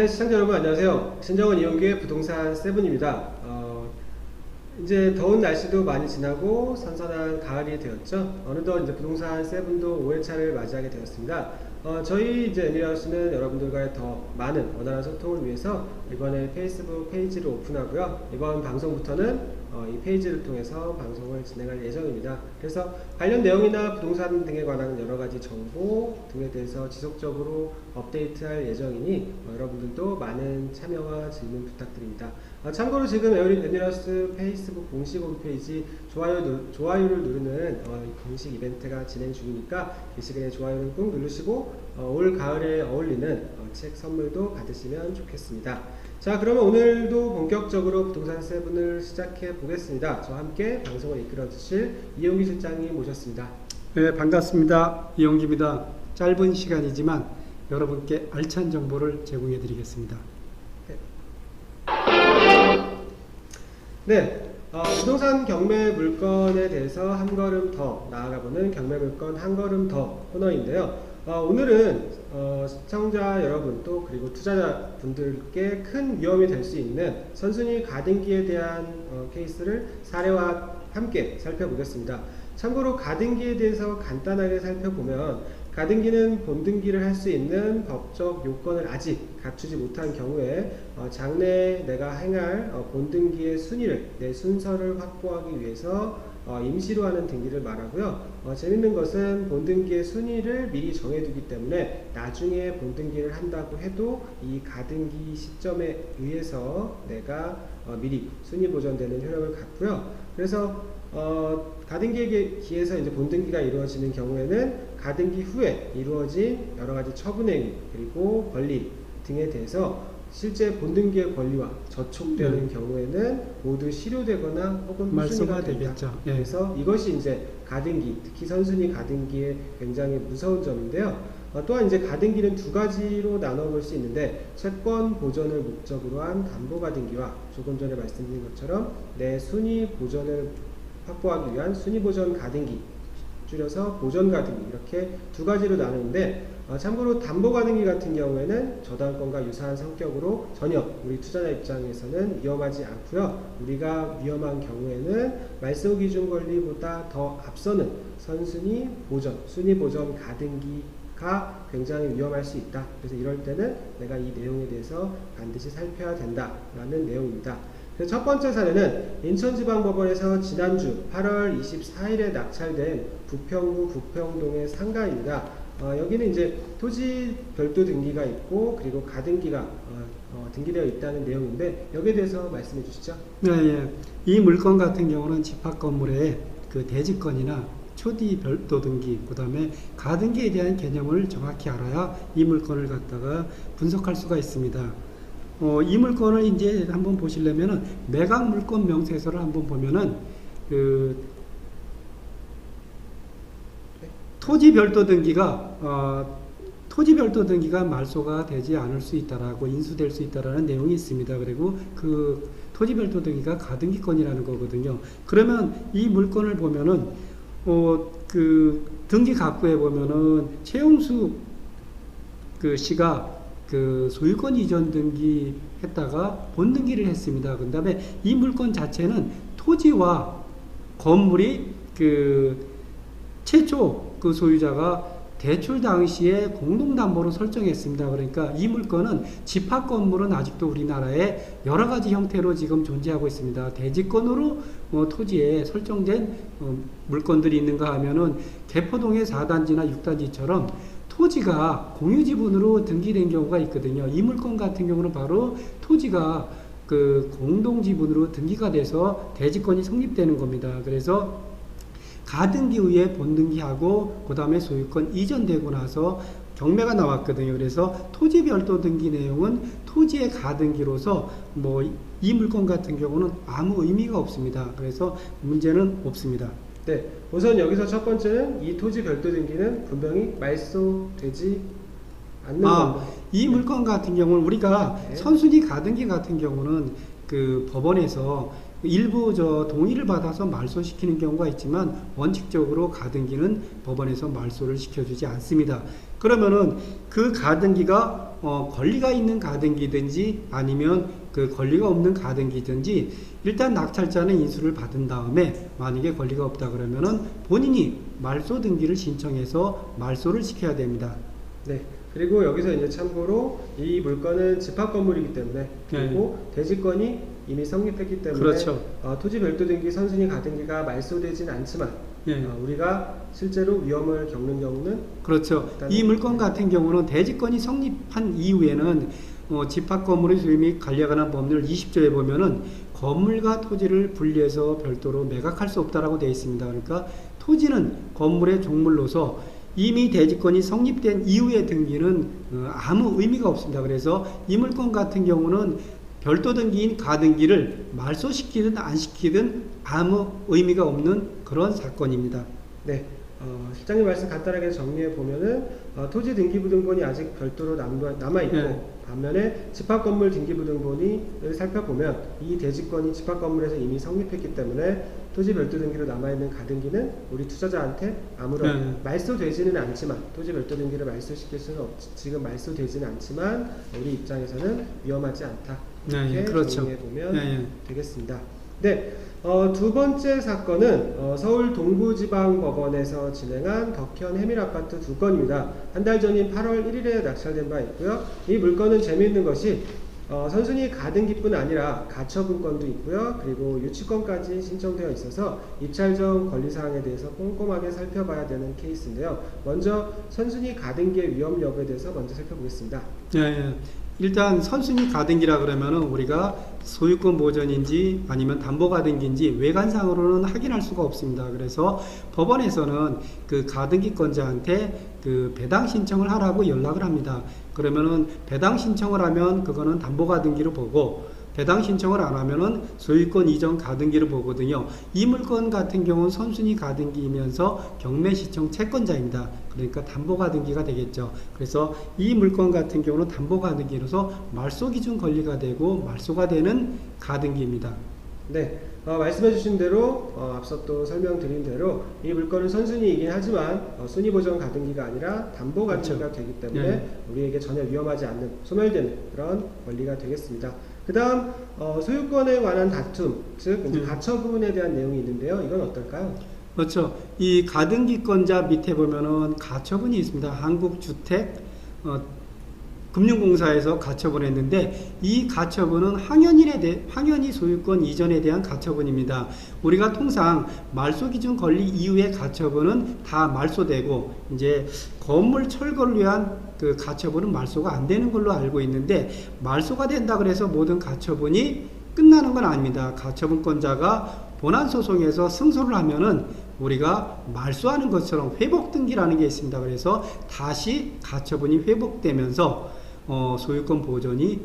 네, 시청자 여러분 안녕하세요. 신정원 이용규의 부동산 세븐입니다. 이제 더운 날씨도 많이 지나고 선선한 가을이 되었죠. 어느덧 이제 부동산 세븐도 5회차를 맞이하게 되었습니다. 저희 이제 애니하우스는 여러분들과의 더 많은 원활한 소통을 위해서 이번에 페이스북 페이지를 오픈하고요. 이번 방송부터는 이 페이지를 통해서 방송을 진행할 예정입니다. 그래서 관련 내용이나 부동산 등에 관한 여러가지 정보 등에 대해서 지속적으로 업데이트할 예정이니 여러분들도 많은 참여와 질문 부탁드립니다. 참고로 지금 애니하우스 페이스북 공식 홈페이지 좋아요를 누르는 공식 이벤트가 진행 중이니까 게시글에 좋아요를 꾹 누르시고 올 가을에 어울리는 책 선물도 받으시면 좋겠습니다. 자, 그러면 오늘도 본격적으로 부동산 세븐을 시작해 보겠습니다. 저와 함께 방송을 이끌어 주실 이용규 실장님 모셨습니다. 네, 반갑습니다. 이용규입니다. 짧은 시간이지만 여러분께 알찬 정보를 제공해 드리겠습니다. 네, 부동산 경매 물건에 대해서 한 걸음 더 나아가보는 경매 물건 한 걸음 더 코너인데요. 오늘은 시청자 여러분 또 그리고 투자자분들께 큰 위험이 될 수 있는 선순위 가등기에 대한 케이스를 사례와 함께 살펴보겠습니다. 참고로 가등기에 대해서 간단하게 살펴보면 가등기는 본등기를 할 수 있는 법적 요건을 아직 갖추지 못한 경우에 장래에 내가 행할 본등기의 순위를 내 순서를 확보하기 위해서 임시로 하는 등기를 말하고요. 재밌는 것은 본등기의 순위를 미리 정해두기 때문에 나중에 본등기를 한다고 해도 이 가등기 시점에 의해서 내가 미리 순위 보전되는 효력을 갖고요. 그래서 가등기에 기해서 이제 본등기가 이루어지는 경우에는 가등기 후에 이루어진 여러가지 처분행위 그리고 권리 등에 대해서 실제 본등기의 권리와 저촉되는 경우에는 모두 실효되거나 혹은 말소가 된다. 되겠죠. 예. 그래서 이것이 이제 가등기, 특히 선순위 가등기의 굉장히 무서운 점인데요. 또한 이제 가등기는 두 가지로 나눠볼 수 있는데 채권 보전을 목적으로 한 담보 가등기와 조금 전에 말씀드린 것처럼 내 순위 보전을 확보하기 위한 순위 보전 가등기, 줄여서 보전 가등기, 이렇게 두 가지로 나누는데 참고로 담보 가등기 같은 경우에는 저당권과 유사한 성격으로 전혀 우리 투자자 입장에서는 위험하지 않고요. 우리가 위험한 경우에는 말소 기준 권리보다 더 앞서는 선순위 보전, 순위 보전 가등기가 굉장히 위험할 수 있다. 그래서 이럴 때는 내가 이 내용에 대해서 반드시 살펴야 된다라는 내용입니다. 첫 번째 사례는 인천지방법원에서 지난주 8월 24일에 낙찰된 부평구 부평동의 상가입니다. 여기는 이제 토지 별도 등기가 있고 그리고 가등기가 등기되어 있다는 내용인데 여기에 대해서 말씀해 주시죠. 네, 예. 이 물건 같은 경우는 집합 건물의 그 대지권이나 초지 별도 등기, 그 다음에 가등기에 대한 개념을 정확히 알아야 이 물건을 갖다가 분석할 수가 있습니다. 이 물건을 이제 한번 보시려면은 매각 물건 명세서를 한번 보면은 그 토지 별도 등기가 말소가 되지 않을 수 있다라고 인수될 수 있다라는 내용이 있습니다. 그리고 그 토지 별도 등기가 가등기권이라는 거거든요. 그러면 이 물건을 보면은 그 등기 각부에 보면은 최용수 그 씨가 그 소유권 이전 등기 했다가 본등기를 했습니다. 그 다음에 이 물건 자체는 토지와 건물이 그 최초 그 소유자가 대출 당시에 공동담보로 설정했습니다. 그러니까 이 물건은 집합 건물은 아직도 우리나라에 여러 가지 형태로 지금 존재하고 있습니다. 대지권으로 토지에 설정된 물건들이 있는가 하면은 개포동의 4단지나 6단지처럼 토지가 공유지분으로 등기된 경우가 있거든요. 이 물건 같은 경우는 바로 토지가 그 공동지분으로 등기가 돼서 대지권이 성립되는 겁니다. 그래서 가등기 후에 본등기하고 그 다음에 소유권 이전되고 나서 경매가 나왔거든요. 그래서 토지 별도 등기 내용은 토지의 가등기로서 이 물건 같은 경우는 아무 의미가 없습니다. 그래서 문제는 없습니다. 네, 우선 여기서 첫 번째는 이 토지 별도 등기는 분명히 말소되지 않는 겁니다. 이 물건 같은 경우는 우리가 선순위 가등기 같은 경우는 그 법원에서 일부 동의를 받아서 말소시키는 경우가 있지만 원칙적으로 가등기는 법원에서 말소를 시켜주지 않습니다. 그러면은 그 가등기가 권리가 있는 가등기든지 아니면 그 권리가 없는 가등기든지 일단 낙찰자는 인수를 받은 다음에 만약에 권리가 없다 그러면은 본인이 말소 등기를 신청해서 말소를 시켜야 됩니다. 네. 그리고 여기서 이제 참고로 이 물건은 집합 건물이기 때문에 그리고 대지권이 이미 성립했기 때문에 그렇죠. 토지 별도 등기 선순위 가등기가 말소되진 않지만 우리가 실제로 위험을 겪는 경우는 그렇죠. 이 물건 같은 경우는 대지권이 성립한 이후에는 집합 건물의 소유 및 관리에 관한 법률 20조에 보면은 건물과 토지를 분리해서 별도로 매각할 수 없다라고 되어 있습니다. 그러니까 토지는 건물의 종물로서 이미 대지권이 성립된 이후의 등기는 아무 의미가 없습니다. 그래서 이 물건 같은 경우는 별도 등기인 가등기를 말소시키든 안 시키든 아무 의미가 없는 그런 사건입니다. 네. 실장님 말씀 간단하게 정리해 보면은 토지 등기부등본이 아직 별도로 남아있고 반면에 집합건물 등기부등본을 살펴보면 이 대지권이 집합건물에서 이미 성립했기 때문에 토지 별도 등기로 남아있는 가등기는 우리 투자자한테 아무런 말소되지는 않지만 토지 별도 등기를 말소시킬 수는 지금 말소되지는 않지만 우리 입장에서는 위험하지 않다. 이렇게 그렇죠. 정리해 보면 되겠습니다. 네. 두 번째 사건은 서울 동부지방법원에서 진행한 덕현 해밀아파트 2건입니다. 한 달 전인 8월 1일에 낙찰된 바 있고요. 이 물건은 재미있는 것이 선순위 가등기뿐 아니라 가처분권도 있고요. 그리고 유치권까지 신청되어 있어서 입찰전 권리사항에 대해서 꼼꼼하게 살펴봐야 되는 케이스인데요. 먼저 선순위 가등기의 위험 여부에 대해서 먼저 살펴보겠습니다. 일단 선순위 가등기라 그러면은 우리가 소유권 보전인지 아니면 담보 가등기인지 외관상으로는 확인할 수가 없습니다. 그래서 법원에서는 그 가등기권자한테 그 배당 신청을 하라고 연락을 합니다. 그러면은 배당 신청을 하면 그거는 담보 가등기로 보고 배당 신청을 안 하면은 소유권 이전 가등기를 보거든요. 이 물건 같은 경우는 선순위 가등기이면서 경매 시청 채권자입니다. 그러니까 담보 가등기가 되겠죠. 그래서 이 물건 같은 경우는 담보 가등기로서 말소 기준 권리가 되고 말소가 되는 가등기입니다. 네, 말씀해 주신 대로 앞서 또 설명드린 대로 이 물건은 선순위이긴 하지만 순위보전 가등기가 아니라 담보 가등기가 되기 때문에 우리에게 전혀 위험하지 않는 소멸되는 그런 권리가 되겠습니다. 그 다음 소유권에 관한 다툼, 즉 이제 가처분에 대한 내용이 있는데요. 이건 어떨까요? 그렇죠. 이 가등기권자 밑에 보면은 가처분이 있습니다. 한국주택 금융공사에서 가처분했는데 이 가처분은 항연이 소유권 이전에 대한 가처분입니다. 우리가 통상 말소기준 권리 이후의 가처분은 다 말소되고 이제 건물 철거를 위한 그 가처분은 말소가 안 되는 걸로 알고 있는데 말소가 된다 그래서 모든 가처분이 끝나는 건 아닙니다. 가처분권자가 본안소송에서 승소를 하면은 우리가 말소하는 것처럼 회복등기라는 게 있습니다. 그래서 다시 가처분이 회복되면서 소유권 보존이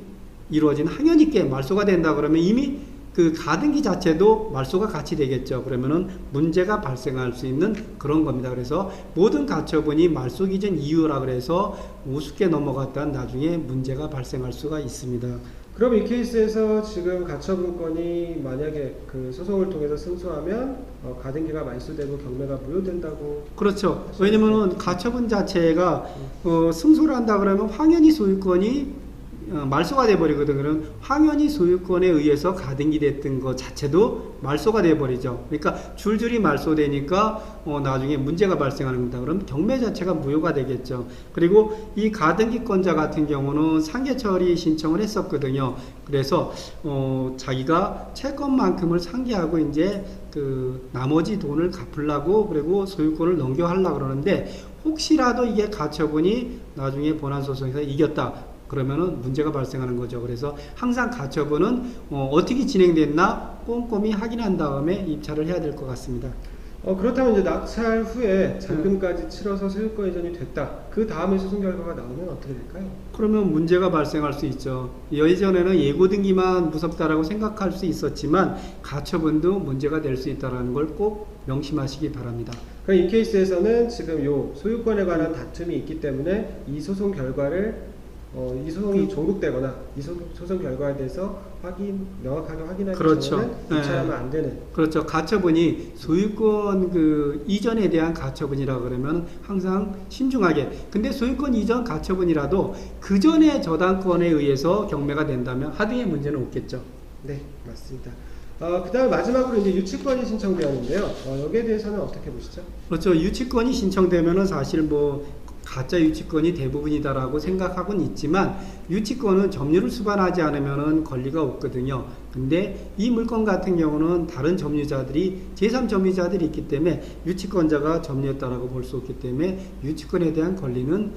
이루어진 항연있게 말소가 된다 그러면 이미 그 가등기 자체도 말소가 같이 되겠죠. 그러면은 문제가 발생할 수 있는 그런 겁니다. 그래서 모든 가처분이 말소 기준 이유라 그래서 우습게 넘어갔다는 나중에 문제가 발생할 수가 있습니다. 그럼 이 케이스에서 지금 가처분권이 만약에 그 소송을 통해서 승소하면 가등기가 말소되고 경매가 무효된다고. 그렇죠. 왜냐면은 가처분 자체가 승소를 한다 그러면 황연이 소유권이 말소가 돼버리거든. 그럼 황연이 소유권에 의해서 가등기 됐던 것 자체도 말소가 돼버리죠. 그러니까 줄줄이 말소되니까 나중에 문제가 발생하는 겁니다. 그럼 경매 자체가 무효가 되겠죠. 그리고 이 가등기권자 같은 경우는 상계 처리 신청을 했었거든요. 그래서 자기가 채권만큼을 상계하고 이제 그 나머지 돈을 갚으려고 그리고 소유권을 넘겨하려고 그러는데 혹시라도 이게 가처분이 나중에 본안소송에서 이겼다. 그러면은 문제가 발생하는 거죠. 그래서 항상 가처분은 어떻게 진행됐나 꼼꼼히 확인한 다음에 입찰을 해야 될 것 같습니다. 그렇다면 이제 낙찰 후에 잔금까지 치러서 소유권 이전이 됐다. 그 다음에 소송 결과가 나오면 어떻게 될까요? 그러면 문제가 발생할 수 있죠. 예전에는 예고 등기만 무섭다라고 생각할 수 있었지만 가처분도 문제가 될 수 있다는 걸 꼭 명심하시기 바랍니다. 그럼 이 케이스에서는 지금 요 소유권에 관한 다툼이 있기 때문에 이 소송 결과를 이 소송이 종국되거나 이 소송 결과에 대해서 명확하게 확인하기 그렇죠. 전에는 유찰하면 안 되는. 그렇죠. 가처분이 소유권 그 이전에 대한 가처분이라 그러면 항상 신중하게. 근데 소유권 이전 가처분이라도 그 전에 저당권에 의해서 경매가 된다면 하등의 문제는 없겠죠. 네, 맞습니다. 그 다음에 마지막으로 이제 유치권이 신청되었는데요. 여기에 대해서는 어떻게 보시죠? 그렇죠. 유치권이 신청되면은 사실 뭐 가짜 유치권이 대부분이다라고 생각하고는 있지만 유치권은 점유를 수반하지 않으면은 권리가 없거든요. 근데 이 물건 같은 경우는 다른 점유자들이 제3점유자들이 있기 때문에 유치권자가 점유했다라고 볼 수 없기 때문에 유치권에 대한 권리는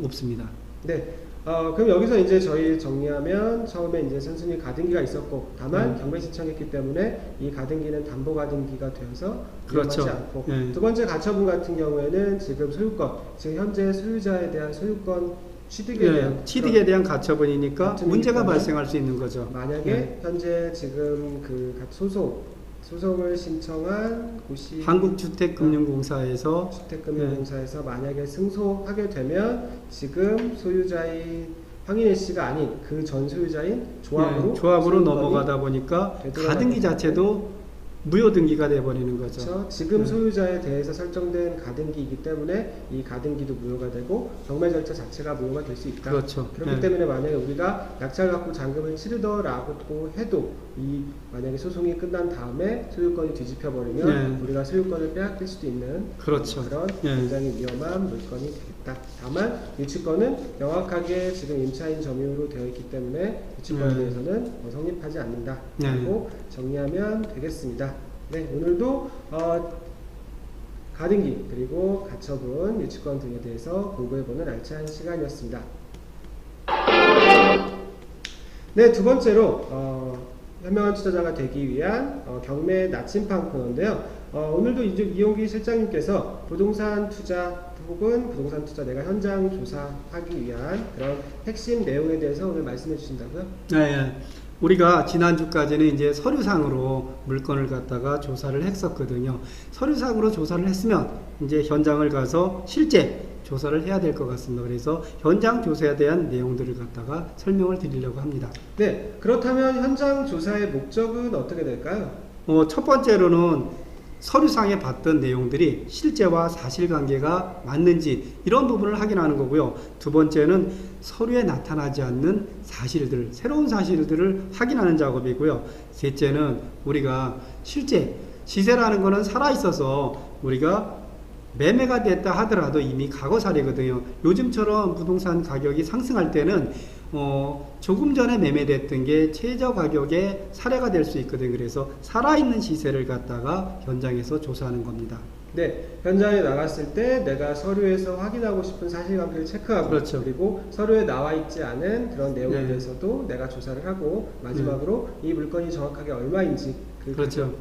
없습니다. 네. 그럼 여기서 이제 저희 정리하면 처음에 이제 선순위 가등기가 있었고 다만 경매 신청했기 때문에 이 가등기는 담보 가등기가 되어서 그렇죠. 위험하지 않고 네. 두 번째 가처분 같은 경우에는 지금 소유권, 지금 현재 소유자에 대한 소유권 취득에 대한 가처분이니까 문제가 때문에 발생할 수 있는 거죠. 만약에 현재 지금 그 소송을 신청한 곳이 한국주택금융공사에서 주택금융공사에서 만약에 승소하게 되면 지금 소유자인 황인혜 씨가 아닌 그 전 소유자인 조합으로 넘어가다 보니까 가등기 자체도 무효 등기가 돼버리는 거죠. 그렇죠. 지금 소유자에 대해서 설정된 가등기이기 때문에 이 가등기도 무효가 되고 경매 절차 자체가 무효가 될 수 있다. 그렇죠. 그렇기 때문에 만약에 우리가 낙찰 갖고 잔금을 치르더라고 해도 이 만약에 소송이 끝난 다음에 소유권이 뒤집혀 버리면 우리가 소유권을 빼앗길 수도 있는 그렇죠. 그런 굉장히 위험한 물건이 되겠다. 다만 유치권은 명확하게 지금 임차인 점유로 되어 있기 때문에 유치권에 대해서는 성립하지 않는다라고 정리하면 되겠습니다. 네, 오늘도 가등기 그리고 가처분, 유치권 등에 대해서 공부해보는 알찬 시간이었습니다. 네, 두 번째로 현명한 투자자가 되기 위한 경매 나침판 코너인데요. 오늘도 이용기 실장님께서 부동산 투자 혹은 부동산 투자 내가 현장 조사하기 위한 그런 핵심 내용에 대해서 오늘 말씀해 주신다고요? 네. 우리가 지난주까지는 이제 서류상으로 물건을 갖다가 조사를 했었거든요. 서류상으로 조사를 했으면 이제 현장을 가서 실제 조사를 해야 될 것 같습니다. 그래서 현장 조사에 대한 내용들을 갖다가 설명을 드리려고 합니다. 네, 그렇다면 현장 조사의 목적은 어떻게 될까요? 첫 번째로는 서류상에 봤던 내용들이 실제와 사실관계가 맞는지 이런 부분을 확인하는 거고요. 두 번째는 서류에 나타나지 않는 사실들, 새로운 사실들을 확인하는 작업이고요. 셋째는 우리가 실제 시세라는 거는 살아있어서 우리가 매매가 됐다 하더라도 이미 과거 사례거든요. 요즘처럼 부동산 가격이 상승할 때는 조금 전에 매매됐던 게 최저 가격의 사례가 될 수 있거든요. 그래서 살아있는 시세를 갖다가 현장에서 조사하는 겁니다. 네, 현장에 나갔을 때 내가 서류에서 확인하고 싶은 사실관계를 체크하고 그렇죠. 그리고 서류에 나와 있지 않은 그런 내용에 대해서도 내가 조사를 하고 마지막으로 이 물건이 정확하게 얼마인지 그렇죠.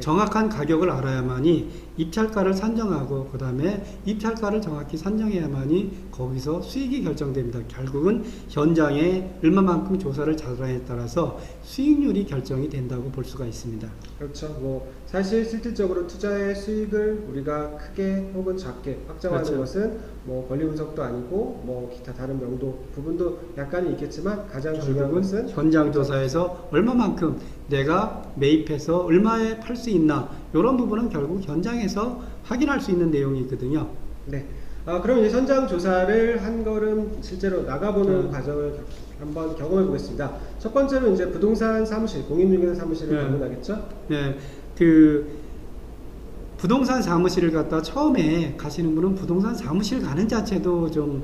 정확한 가격을 알아야만이 입찰가를 산정하고 그 다음에 입찰가를 정확히 산정해야만이 거기서 수익이 결정됩니다. 결국은 현장에 얼마만큼 조사를 잘하냐에 따라서 수익률이 결정이 된다고 볼 수가 있습니다. 그렇죠. 사실 실질적으로 투자의 수익을 우리가 크게 혹은 작게 확정하는 것은 권리 분석도 아니고 기타 다른 명도 부분도 약간은 있겠지만 가장 중요한 것은 현장 조사에서 얼마만큼 내가 매입해서 얼마에 팔 수 있나 이런 부분은 결국 현장에서 확인할 수 있는 내용이거든요. 네. 그럼 이제 현장 조사를 한 걸음 실제로 나가보는 과정을 한번 경험해 보겠습니다. 첫 번째로 이제 부동산 사무실, 공인중개사 사무실을 방문하겠죠? 네. 부동산 사무실을 갖다 처음에 가시는 분은 부동산 사무실 가는 자체도 좀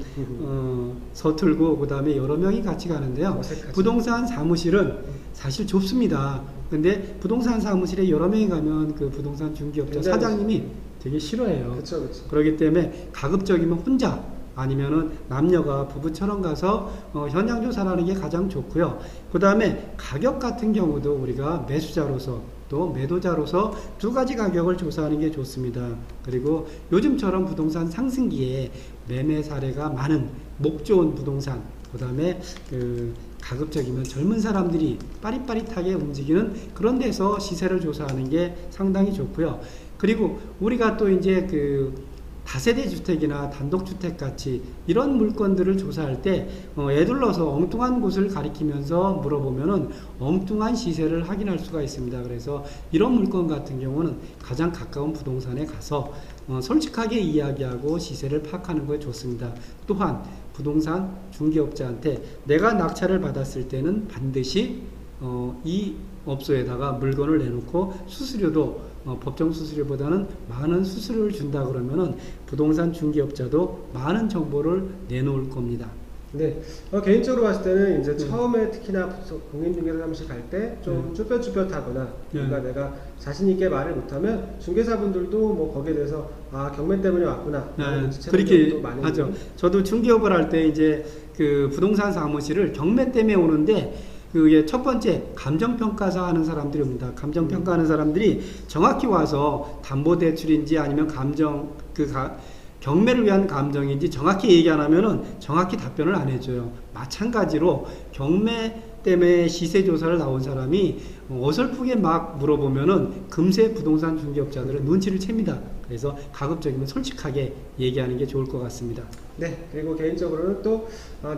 서툴고 그 다음에 여러 명이 같이 가는데요. 어색하죠. 부동산 사무실은 사실 좁습니다. 근데 부동산 사무실에 여러 명이 가면 그 부동산 중개업자 사장님이 되게 싫어해요. 그렇죠. 그렇기 때문에 가급적이면 혼자 아니면은 남녀가 부부처럼 가서 현장 조사를 하는 게 가장 좋고요. 그 다음에 가격 같은 경우도 우리가 매수자로서 또 매도자로서 두 가지 가격을 조사하는 게 좋습니다. 그리고 요즘처럼 부동산 상승기에 매매 사례가 많은 목 좋은 부동산, 그 다음에 가급적이면 젊은 사람들이 빠릿빠릿하게 움직이는 그런 데서 시세를 조사하는 게 상당히 좋고요. 그리고 우리가 또 이제 다세대 주택이나 단독주택 같이 이런 물건들을 조사할 때 애둘러서 엉뚱한 곳을 가리키면서 물어보면은 엉뚱한 시세를 확인할 수가 있습니다. 그래서 이런 물건 같은 경우는 가장 가까운 부동산에 가서 솔직하게 이야기하고 시세를 파악하는 것이 좋습니다. 또한 부동산 중개업자한테 내가 낙찰을 받았을 때는 반드시 이 업소에다가 물건을 내놓고 수수료도 법정 수수료보다는 많은 수수료를 준다 그러면은 부동산 중개업자도 많은 정보를 내놓을 겁니다. 네, 개인적으로 봤을 때는 이제 처음에 특히나 공인중개사 사무실 갈 때 좀 쭈뼛쭈뼛하거나 뭔가 내가 자신 있게 말을 못하면 중개사분들도 뭐 거기에 대해서 경매 때문에 왔구나 그렇게 하죠. 저도 중개업을 할 때 이제 그 부동산 사무실을 경매 때문에 오는데 그게 첫 번째 감정평가사 하는 사람들이 옵니다. 감정평가하는 사람들이 정확히 와서 담보대출인지 아니면 경매를 위한 감정인지 정확히 얘기 안 하면은 정확히 답변을 안 해줘요. 마찬가지로 경매 때문에 시세 조사를 나온 사람이 어설프게 막 물어보면은 금세 부동산 중개업자들은 눈치를 챕니다. 그래서 가급적이면 솔직하게 얘기하는 게 좋을 것 같습니다. 네, 그리고 개인적으로는 또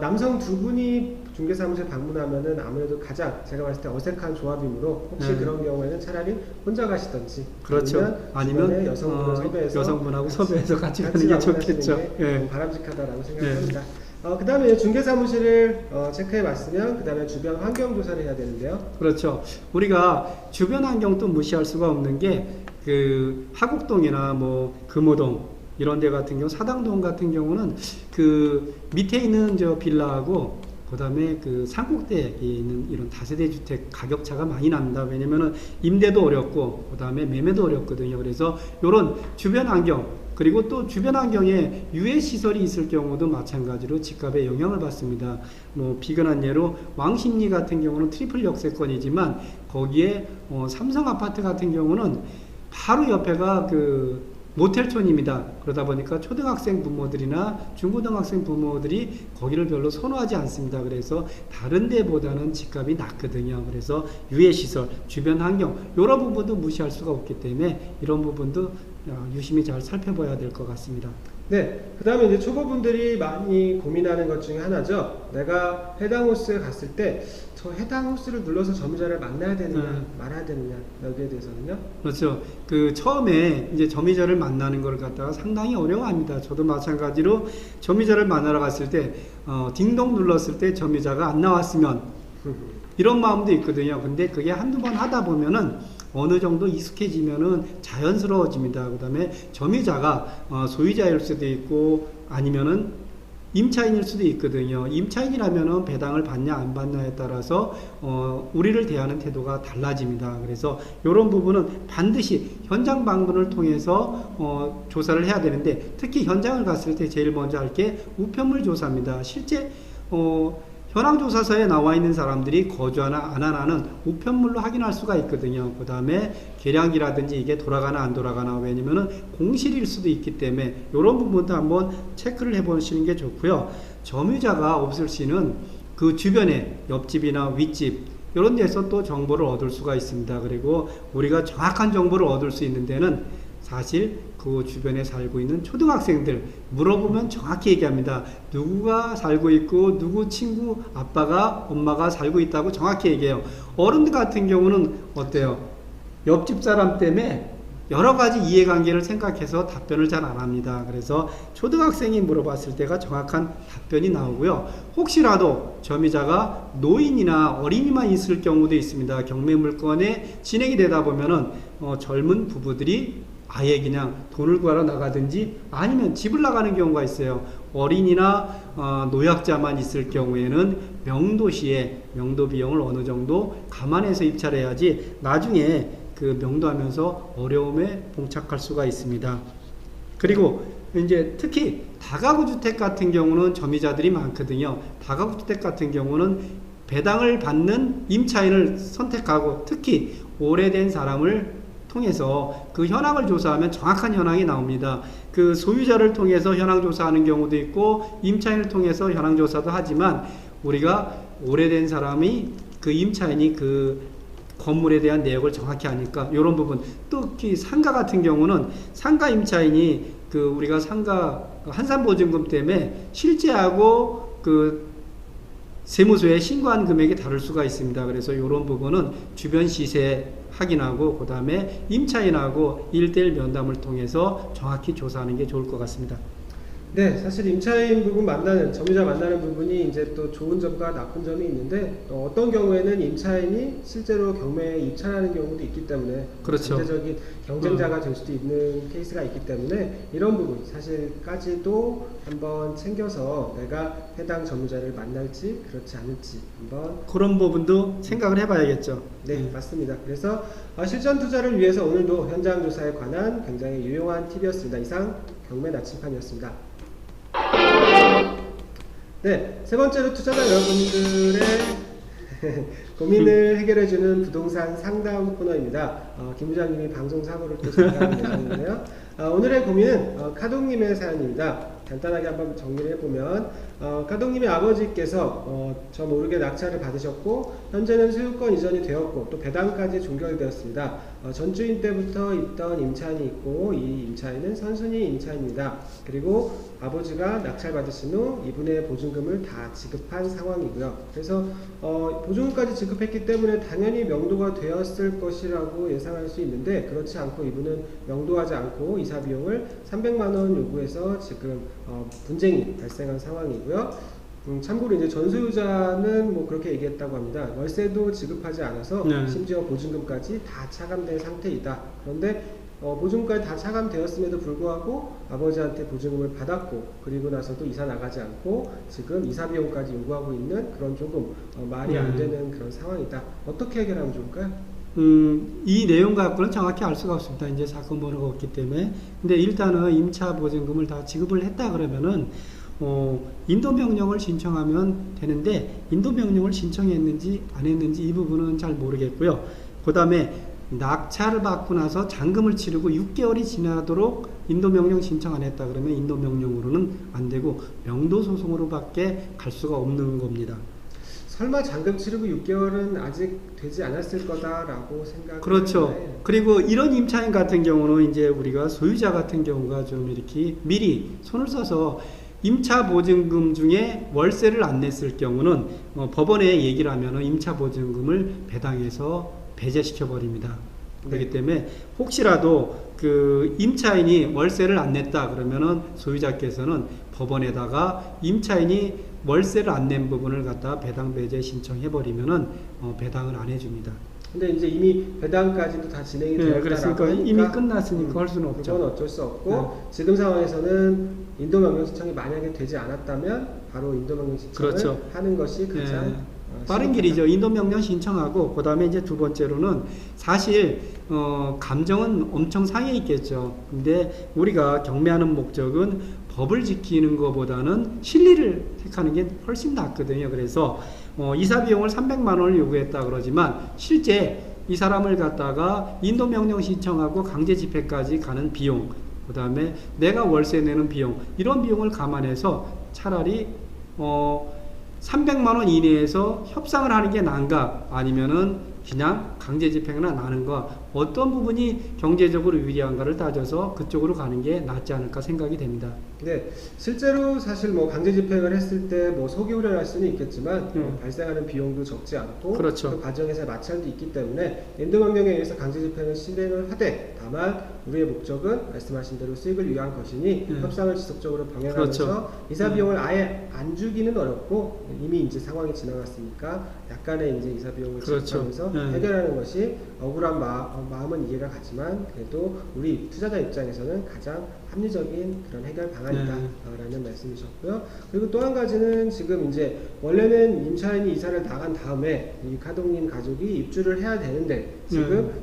남성 두 분이 중개사무실 방문하면은 아무래도 가장 제가 봤을 때 어색한 조합이므로 혹시 그런 경우에는 차라리 혼자 가시던지 그렇죠. 아니면 여성분하고 섭외해서 같이 가는 게 좋겠죠. 게 바람직하다라고 생각합니다. 그 다음에 중개사무실을 체크해 봤으면 그 다음에 주변 환경 조사를 해야 되는데요. 그렇죠. 우리가 주변 환경도 무시할 수가 없는 게 그 하곡동이나 뭐 금호동 이런 데 같은 경우, 사당동 같은 경우는 그 밑에 있는 저 빌라하고 그 다음에 그 산꼭대에 있는 이런 다세대 주택 가격 차가 많이 납니다. 왜냐면은 임대도 어렵고 그 다음에 매매도 어렵거든요. 그래서 요런 주변 환경, 그리고 또 주변 환경에 유해 시설이 있을 경우도 마찬가지로 집값에 영향을 받습니다. 뭐 비근한 예로 왕십리 같은 경우는 트리플 역세권이지만 거기에 삼성 아파트 같은 경우는 바로 옆에가 그 모텔촌입니다. 그러다 보니까 초등학생 부모들이나 중고등학생 부모들이 거기를 별로 선호하지 않습니다. 그래서 다른 데보다는 집값이 낮거든요. 그래서 유해시설, 주변 환경 이런 부분도 무시할 수가 없기 때문에 이런 부분도 유심히 잘 살펴봐야 될 것 같습니다. 네, 그 다음에 이제 초보분들이 많이 고민하는 것 중에 하나죠. 내가 해당 호스에 갔을 때 저 해당 호스를 눌러서 점유자를 만나야 되느냐 말아야 되느냐 여기에 대해서는요. 그렇죠. 그 처음에 이제 점유자를 만나는 걸 갖다가 상당히 어려워합니다. 저도 마찬가지로 점유자를 만나러 갔을 때 딩동 눌렀을 때 점유자가 안 나왔으면 이런 마음도 있거든요. 근데 그게 한두 번 하다 보면은 어느 정도 익숙해지면은 자연스러워집니다. 그 다음에 점유자가 소유자일 수도 있고 아니면은 임차인일 수도 있거든요. 임차인이라면은 배당을 받냐 안 받냐에 따라서 우리를 대하는 태도가 달라집니다. 그래서 이런 부분은 반드시 현장 방문을 통해서 조사를 해야 되는데, 특히 현장을 갔을 때 제일 먼저 할 게 우편물 조사입니다. 실제 현황조사서에 나와 있는 사람들이 거주하나 안 하나는 우편물로 확인할 수가 있거든요. 그 다음에 계량기라든지 이게 돌아가나 안 돌아가나, 왜냐면은 공실일 수도 있기 때문에 이런 부분도 한번 체크를 해보시는 게 좋고요. 점유자가 없을 시는 그 주변에 옆집이나 윗집 이런 데서 또 정보를 얻을 수가 있습니다. 그리고 우리가 정확한 정보를 얻을 수 있는 데는 사실 그 주변에 살고 있는 초등학생들 물어보면 정확히 얘기합니다. 누구가 살고 있고 누구 친구 아빠가 엄마가 살고 있다고 정확히 얘기해요. 어른들 같은 경우는 어때요? 옆집 사람 때문에 여러 가지 이해관계를 생각해서 답변을 잘 안 합니다. 그래서 초등학생이 물어봤을 때가 정확한 답변이 나오고요. 혹시라도 점유자가 노인이나 어린이만 있을 경우도 있습니다. 경매 물건에 진행이 되다 보면은 젊은 부부들이 아예 그냥 돈을 구하러 나가든지 아니면 집을 나가는 경우가 있어요. 어린이나 노약자만 있을 경우에는 명도시에 명도 비용을 어느 정도 감안해서 입찰을 해야지 나중에 그 명도하면서 어려움에 봉착할 수가 있습니다. 그리고 이제 특히 다가구 주택 같은 경우는 점유자들이 많거든요. 다가구 주택 같은 경우는 배당을 받는 임차인을 선택하고 특히 오래된 사람을 통해서 그 현황을 조사하면 정확한 현황이 나옵니다. 그 소유자를 통해서 현황 조사하는 경우도 있고 임차인을 통해서 현황 조사도 하지만 우리가 오래된 사람이 그 임차인이 그 건물에 대한 내역을 정확히 아니까 이런 부분, 특히 상가 같은 경우는 상가 임차인이 그 우리가 상가 한산보증금 때문에 실제하고 그 세무서에 신고한 금액이 다를 수가 있습니다. 그래서 이런 부분은 주변 시세 확인하고 그 다음에 임차인하고 1대1 면담을 통해서 정확히 조사하는 게 좋을 것 같습니다. 네, 사실 임차인 부분 점유자 만나는 부분이 이제 또 좋은 점과 나쁜 점이 있는데 어떤 경우에는 임차인이 실제로 경매에 입찰하는 경우도 있기 때문에 그렇죠. 경제적인 경쟁자가 될 수도 있는 케이스가 있기 때문에 이런 부분 사실까지도 한번 챙겨서 내가 해당 점유자를 만날지 그렇지 않을지 한번 그런 부분도 생각을 해봐야겠죠. 네, 맞습니다. 그래서 실전 투자를 위해서 오늘도 현장 조사에 관한 굉장히 유용한 팁이었습니다. 이상 경매 나침판이었습니다. 네, 세 번째로 투자자 여러분들의 고민을 해결해주는 부동산 상담 코너입니다. 김 부장님이 방송 사고를 또 잠깐 내셨는데요. 오늘의 고민은 카동님의 사연입니다. 간단하게 한번 정리를 해보면 카동님의 아버지께서 저 모르게 낙찰을 받으셨고 현재는 소유권 이전이 되었고 또 배당까지 종결되었습니다. 전주인 때부터 있던 임차인이 있고 이 임차인은 선순위 임차인입니다. 그리고 아버지가 낙찰 받으신 후 이분의 보증금을 다 지급한 상황이고요. 그래서 보증금까지 지급했기 때문에 당연히 명도가 되었을 것이라고 예상할 수 있는데 그렇지 않고 이분은 명도하지 않고 이사 비용을 300만 원 요구해서 지금 분쟁이 발생한 상황이고요. 참고로 이제 전소유자는 뭐 그렇게 얘기했다고 합니다. 월세도 지급하지 않아서 네. 심지어 보증금까지 다 차감된 상태이다. 그런데 보증금까지 다 차감되었음에도 불구하고 아버지한테 보증금을 받았고 그리고 나서도 이사 나가지 않고 지금 이사 비용까지 요구하고 있는 그런 조금 말이 안 되는 그런 상황이다. 어떻게 해결하면 좋을까요? 이 내용 갖고는 정확히 알 수가 없습니다. 이제 사건 번호가 없기 때문에. 근데 일단은 임차 보증금을 다 지급을 했다 그러면은 인도명령을 신청하면 되는데 인도명령을 신청했는지 안 했는지 이 부분은 잘 모르겠고요. 그 다음에 낙찰을 받고 나서 잔금을 치르고 6개월이 지나도록 인도명령 신청 안 했다 그러면 인도명령으로는 안 되고 명도소송으로밖에 갈 수가 없는 겁니다. 설마 잔금 치르고 6개월은 아직 되지 않았을 거다라고 생각을 그렇죠. 하는데 그리고 이런 임차인 같은 경우는 이제 우리가 소유자 같은 경우가 좀 이렇게 미리 손을 써서 임차 보증금 중에 월세를 안 냈을 경우는 법원에 얘기를 하면은 임차 보증금을 배당해서 배제시켜 버립니다. 그렇기 때문에 혹시라도 그 임차인이 월세를 안 냈다 그러면은 소유자께서는 법원에다가 임차인이 월세를 안 낸 부분을 갖다 배당 배제 신청해 버리면은 배당을 안 해줍니다. 근데 이제 이미 배당까지도 다 진행이 네, 되었다라고 그랬으니까 하니까 이미 끝났으니까 할 수는 없죠. 그건 어쩔 수 없고 네. 지금 상황에서는 인도명령 신청이 만약에 되지 않았다면 바로 인도명령 신청을 그렇죠. 하는 것이 가장 네. 빠른 길이죠. 인도명령 신청하고 그 다음에 이제 두 번째로는 사실 감정은 엄청 상해 있겠죠. 근데 우리가 경매하는 목적은 법을 지키는 것보다는 실리를 택하는 게 훨씬 낫거든요. 그래서 이사 비용을 300만 원을 요구했다 그러지만 실제 이 사람을 갖다가 인도명령 신청하고 강제 집행까지 가는 비용, 그 다음에 내가 월세 내는 비용, 이런 비용을 감안해서 차라리 300만 원 이내에서 협상을 하는 게 나은가 아니면은 그냥 강제 집행이나 나는 거 어떤 부분이 경제적으로 유리한가를 따져서 그쪽으로 가는 게 낫지 않을까 생각이 됩니다. 네, 실제로 사실 뭐 강제 집행을 했을 때 뭐 속이 우려날 수는 있겠지만 발생하는 비용도 적지 않고 그렇죠. 그 과정에서 마찰도 있기 때문에 인도명령에 의해서 강제 집행을 실행을 하되 다만 우리의 목적은 말씀하신 대로 수익을 위한 것이니 협상을 지속적으로 병행하면서 그렇죠. 이사 비용을 아예 안 주기는 어렵고 이미 이제 상황이 지나갔으니까 약간의 이제 이사 비용을 그렇죠. 지급하면서 해결하는 것이 억울한 마음은 이해가 가지만 그래도 우리 투자자 입장에서는 가장 합리적인 그런 해결 방안이다라는 말씀이셨고요. 그리고 또 한 가지는 지금 이제 원래는 임차인이 이사를 나간 다음에 이 카동님 가족이 입주를 해야 되는데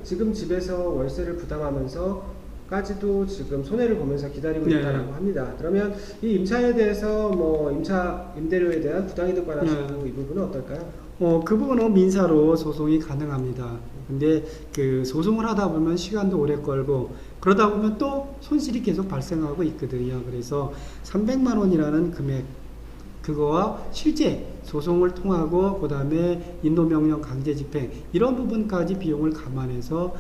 지금 집에서 월세를 부담하면서 까지도 지금 손해를 보면서 기다리고 있다라고 합니다. 그러면 이 임차에 대해서 뭐 임차 임대료에 대한 부당이득 관하시고 이 부분은 어떨까요? 그 부분은 민사로 소송이 가능합니다. 근데 그 소송을 하다 보면 시간도 오래 걸고 그러다 보면 또 손실이 계속 발생하고 있거든요. 그래서 300만 원이라는 금액 그거와 실제 소송을 통하고 그다음에 인도명령 강제 집행 이런 부분까지 비용을 감안해서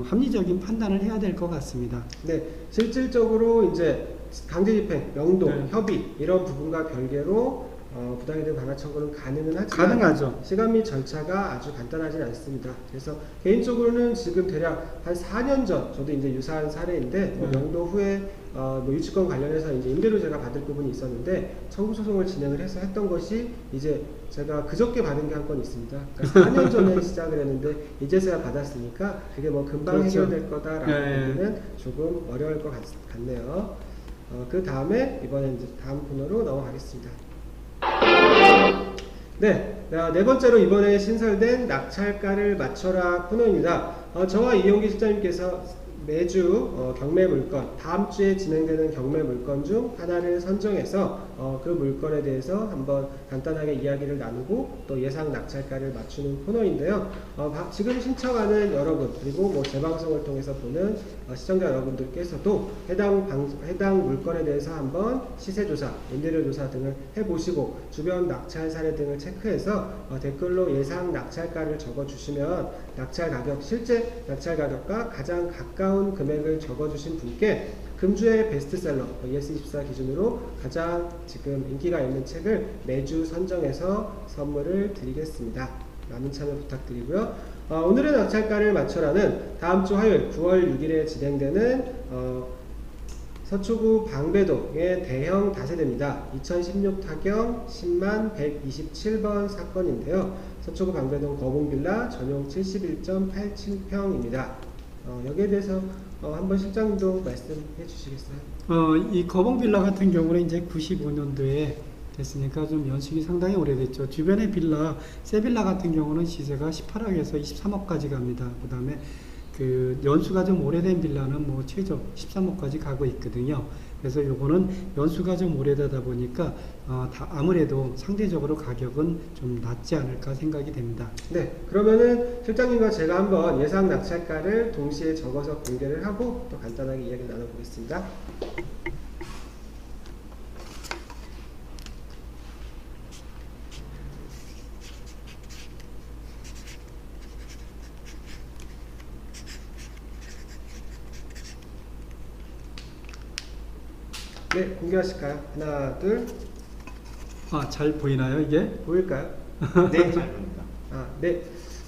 합리적인 판단을 해야 될 것 같습니다. 네, 실질적으로 이제 강제 집행, 명도, 네. 협의 이런 부분과 별개로 부당이득 반환 청구는 가능은 하지만 가능하죠. 시간 및 절차가 아주 간단하진 않습니다. 그래서 개인적으로는 지금 대략 한 4년 전 저도 이제 유사한 사례인데 명도 후에 뭐 유치권 관련해서 이제 임대료 제가 받을 부분이 있었는데 청구 소송을 진행을 해서 했던 것이 이제 제가 그저께 받은 게 한 건 있습니다. 그러니까 4년 전에 시작을 했는데 이제서야 받았으니까 그게 뭐 금방 그렇죠. 해결될 거다라고 네. 보기는 조금 어려울 것 같네요. 그 다음에 이번에 이제 다음 코너로 넘어가겠습니다. 네 번째로 이번에 신설된 낙찰가를 맞춰라 코너입니다. 저와 이용기 실장님께서 매주 경매 물건, 다음 주에 진행되는 경매 물건 중 하나를 선정해서 그 물건에 대해서 한번 간단하게 이야기를 나누고 또 예상 낙찰가를 맞추는 코너인데요. 지금 신청하는 여러분 그리고 뭐 재방송을 통해서 보는 시청자 여러분들께서도 해당 물건에 대해서 한번 시세조사, 임대료 조사 등을 해보시고 주변 낙찰 사례 등을 체크해서 댓글로 예상 낙찰가를 적어주시면 낙찰 가격, 실제 낙찰 가격과 가장 가까운 금액을 적어주신 분께 금주의 베스트셀러 ES24 기준으로 가장 지금 인기가 있는 책을 매주 선정해서 선물을 드리겠습니다. 많은 참여 부탁드리고요. 오늘의 낙찰가를 맞춰라는 다음 주 화요일 9월 6일에 진행되는 서초구 방배동의 대형 다세대입니다. 2016 타경 10만 127번 사건인데요. 서초구 방배동 거봉빌라 전용 71.87평입니다. 여기에 대해서 한번 실장님도 말씀해 주시겠어요? 이 거봉빌라 같은 경우는 이제 95년도에 됐으니까 좀 연식이 상당히 오래됐죠. 주변의 빌라, 새 빌라 같은 경우는 시세가 18억에서 23억까지 갑니다. 그 다음에 그 연수가 좀 오래된 빌라는 뭐 최저 13억까지 가고 있거든요. 그래서 요거는 연수가 좀 오래되다 보니까 아무래도 상대적으로 가격은 좀 낮지 않을까 생각이 됩니다. 네, 그러면은 실장님과 제가 한번 예상 낙찰가를 동시에 적어서 공개를 하고 또 간단하게 이야기를 나눠보겠습니다. 네, 공개하실까요? 하나, 둘. 잘 보이나요, 이게? 보일까요? 네, 잘 보입니다. 네.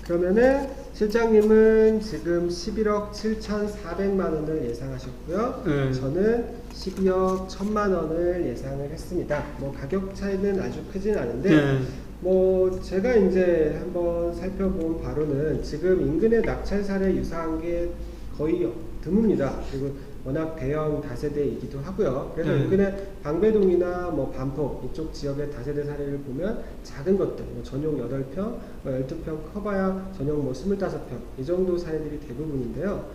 그러면은 실장님은 지금 11억 7,400만 원을 예상하셨고요. 네. 저는 12억 1,000만 원을 예상을 했습니다. 뭐 가격 차이는 아주 크진 않은데 네. 뭐 제가 이제 한번 살펴본 바로는 지금 인근의 낙찰 사례 유사한 게 거의 드뭅니다. 그리고 워낙 대형 다세대이기도 하고요. 그래서 네. 인근의 방배동이나 뭐 반포 이쪽 지역의 다세대 사례를 보면 작은 것들, 뭐 전용 8평, 뭐 12평 커봐야 전용 뭐 25평 이 정도 사례들이 대부분인데요.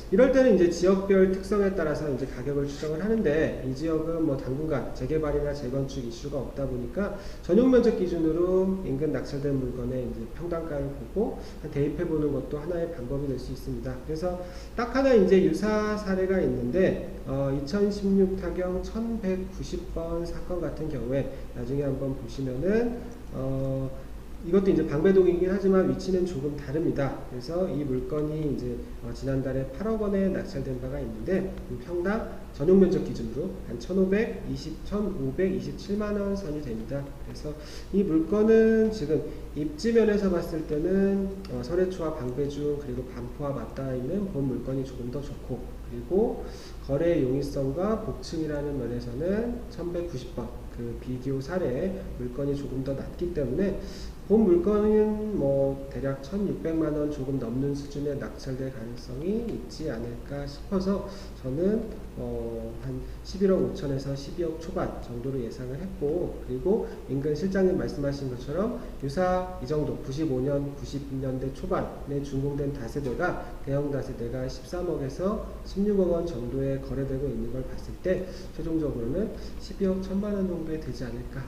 이럴 때는 이제 지역별 특성에 따라서 이제 가격을 추정을 하는데 이 지역은 뭐 당분간 재개발이나 재건축 이슈가 없다 보니까 전용 면적 기준으로 인근 낙찰된 물건의 이제 평당가를 보고 대입해 보는 것도 하나의 방법이 될 수 있습니다. 그래서 딱 하나 이제 유사 사례가 있는데 2016 타경 1190번 사건 같은 경우에 나중에 한번 보시면은 이것도 이제 방배동이긴 하지만 위치는 조금 다릅니다. 그래서 이 물건이 이제 지난달에 8억 원에 낙찰된 바가 있는데 평당 전용 면적 기준으로 한 1,527만 원 선이 됩니다. 그래서 이 물건은 지금 입지면에서 봤을 때는 설해초와 방배중 그리고 반포와 맞닿아 있는 본 물건이 조금 더 좋고 그리고 거래 용이성과 복층이라는 면에서는 1190번 그 비교 사례 물건이 조금 더 낮기 때문에 본 물건은 뭐 대략 1,600만 원 조금 넘는 수준의 낙찰될 가능성이 있지 않을까 싶어서 저는 한 11억 5천에서 12억 초반 정도로 예상을 했고 그리고 인근 실장님 말씀하신 것처럼 유사 이 정도 95년 90년대 초반에 준공된 다세대가 대형 다세대가 13억에서 16억 원 정도에 거래되고 있는 걸 봤을 때 최종적으로는 12억 1,000만 원 정도에 되지 않을까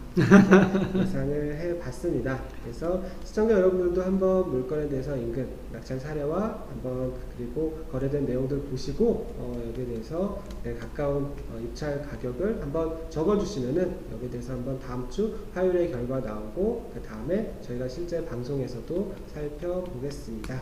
예상을 해봤습니다. 그래서 시청자 여러분들도 한번 물건에 대해서 인근 낙찰 사례와 한번 그리고 거래된 내용들 보시고 여기에 대해서 가까운 입찰 가격을 한번 적어주시면은 여기에 대해서 한번 다음 주 화요일에 결과 나오고 그 다음에 저희가 실제 방송에서도 살펴보겠습니다.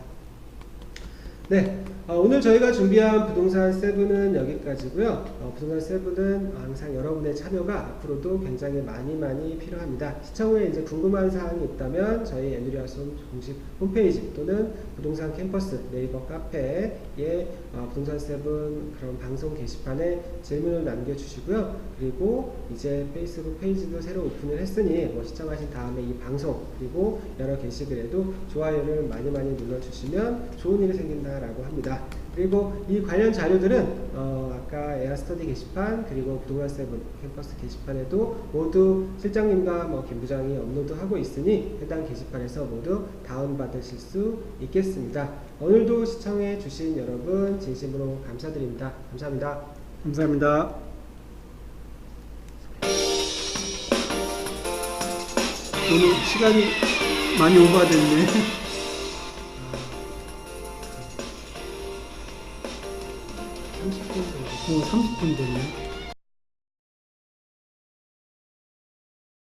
네, 오늘 저희가 준비한 부동산 세븐은 여기까지고요. 부동산 세븐은 항상 여러분의 참여가 앞으로도 굉장히 많이 필요합니다. 시청 후에 이제 궁금한 사항이 있다면 저희 에누리아손 공식 홈페이지 또는 부동산 캠퍼스 네이버 카페에 부동산 세븐 그런 방송 게시판에 질문을 남겨주시고요. 그리고 이제 페이스북 페이지도 새로 오픈을 했으니 시청하신 다음에 이 방송 그리고 여러 게시글에도 좋아요를 많이 눌러주시면 좋은 일이 생긴다 라고 합니다. 그리고 이 관련 자료들은 아까 에어스터디 게시판 그리고 부동산 세븐 캠퍼스 게시판에도 모두 실장님과 김 부장이 업로드하고 있으니 해당 게시판에서 모두 다운받으실 수 있겠습니다. 오늘도 시청해 주신 여러분 진심으로 감사드립니다. 감사합니다. 감사합니다. 오늘 시간이 많이 오버됐네. 30분 정도. 30분 됐네.